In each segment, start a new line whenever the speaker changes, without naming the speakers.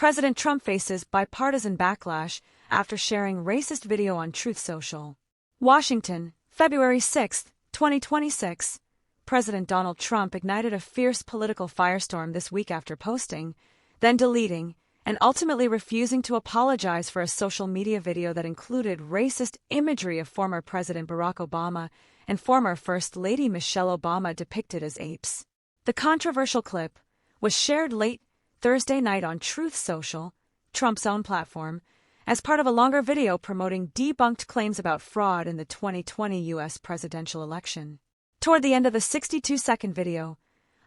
President Trump faces bipartisan backlash after sharing racist video on Truth Social. Washington, February 6, 2026. President Donald Trump ignited a fierce political firestorm this week after posting, then deleting, and ultimately refusing to apologize for a social media video that included racist imagery of former President Barack Obama and former First Lady Michelle Obama depicted as apes. The controversial clip was shared late Thursday night on Truth Social, Trump's own platform, as part of a longer video promoting debunked claims about fraud in the 2020 U.S. presidential election. Toward the end of the 62-second video,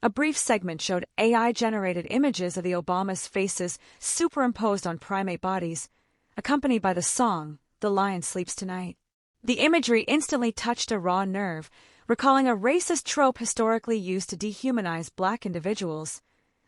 a brief segment showed AI-generated images of the Obamas' faces superimposed on primate bodies, accompanied by the song, "The Lion Sleeps Tonight." The imagery instantly touched a raw nerve, recalling a racist trope historically used to dehumanize Black individuals,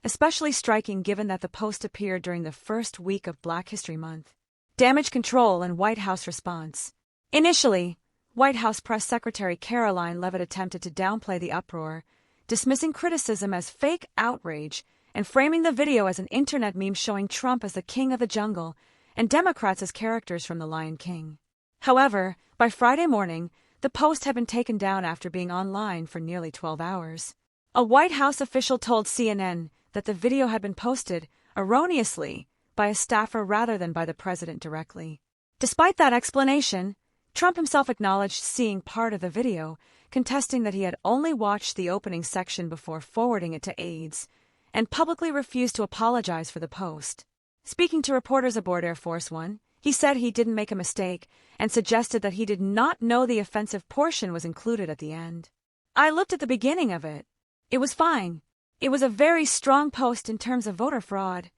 especially striking given that the post appeared during the first week of Black History Month. Damage control and White House response. Initially, White House Press Secretary Caroline Leavitt attempted to downplay the uproar, dismissing criticism as fake outrage and framing the video as an internet meme showing Trump as the king of the jungle and Democrats as characters from The Lion King. However, by Friday morning, the post had been taken down after being online for nearly 12 hours. A White House official told CNN that the video had been posted erroneously by a staffer rather than by the president directly. Despite that explanation, Trump himself acknowledged seeing part of the video, contesting that he had only watched the opening section before forwarding it to aides, and publicly refused to apologize for the post. Speaking to reporters aboard Air Force One, he said he didn't make a mistake and suggested that he did not know the offensive portion was included at the end. "I looked at the beginning of it. It was fine. It was a very strong post in terms of voter fraud,"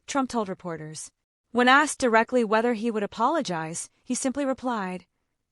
Trump told reporters. When asked directly whether he would apologize, he simply replied,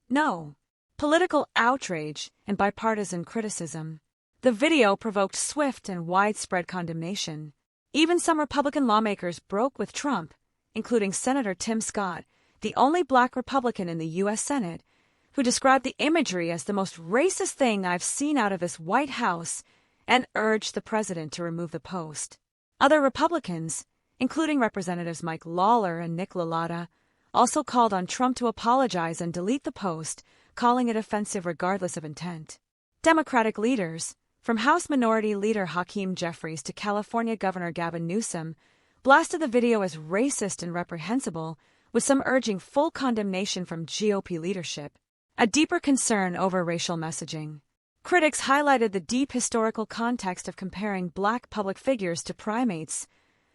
"No." Political outrage and bipartisan criticism. The video provoked swift and widespread condemnation. Even some Republican lawmakers broke with Trump, including Senator Tim Scott, the only Black Republican in the U.S. Senate, who described the imagery as the most racist thing I've seen out of this White House and urged the president to remove the post. Other Republicans, including Representatives Mike Lawler and Nick LaLatta, also called on Trump to apologize and delete the post, calling it offensive regardless of intent. Democratic leaders, from House Minority Leader Hakeem Jeffries to California Governor Gavin Newsom, blasted the video as racist and reprehensible, with some urging full condemnation from GOP leadership. A deeper concern over racial messaging. Critics highlighted the deep historical context of comparing Black public figures to primates,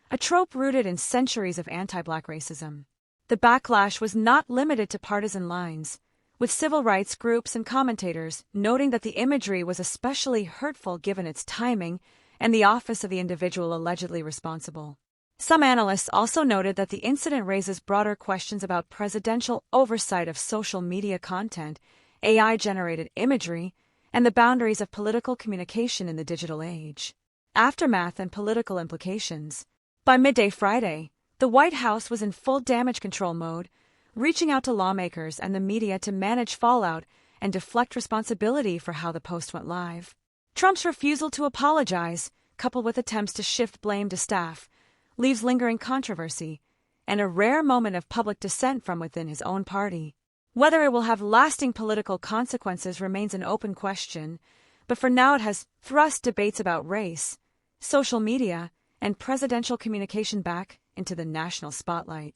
a trope rooted in centuries of anti-Black racism. The backlash was not limited to partisan lines, with civil rights groups and commentators noting that the imagery was especially hurtful given its timing and the office of the individual allegedly responsible. Some analysts also noted that the incident raises broader questions about presidential oversight of social media content, AI-generated imagery, and the boundaries of political communication in the digital age. Aftermath and political implications. By midday Friday, the White House was in full damage control mode, reaching out to lawmakers and the media to manage fallout and deflect responsibility for how the post went live. Trump's refusal to apologize, coupled with attempts to shift blame to staff, leaves lingering controversy and a rare moment of public dissent from within his own party. Whether it will have lasting political consequences remains an open question, but for now it has thrust debates about race, social media, and presidential communication back into the national spotlight.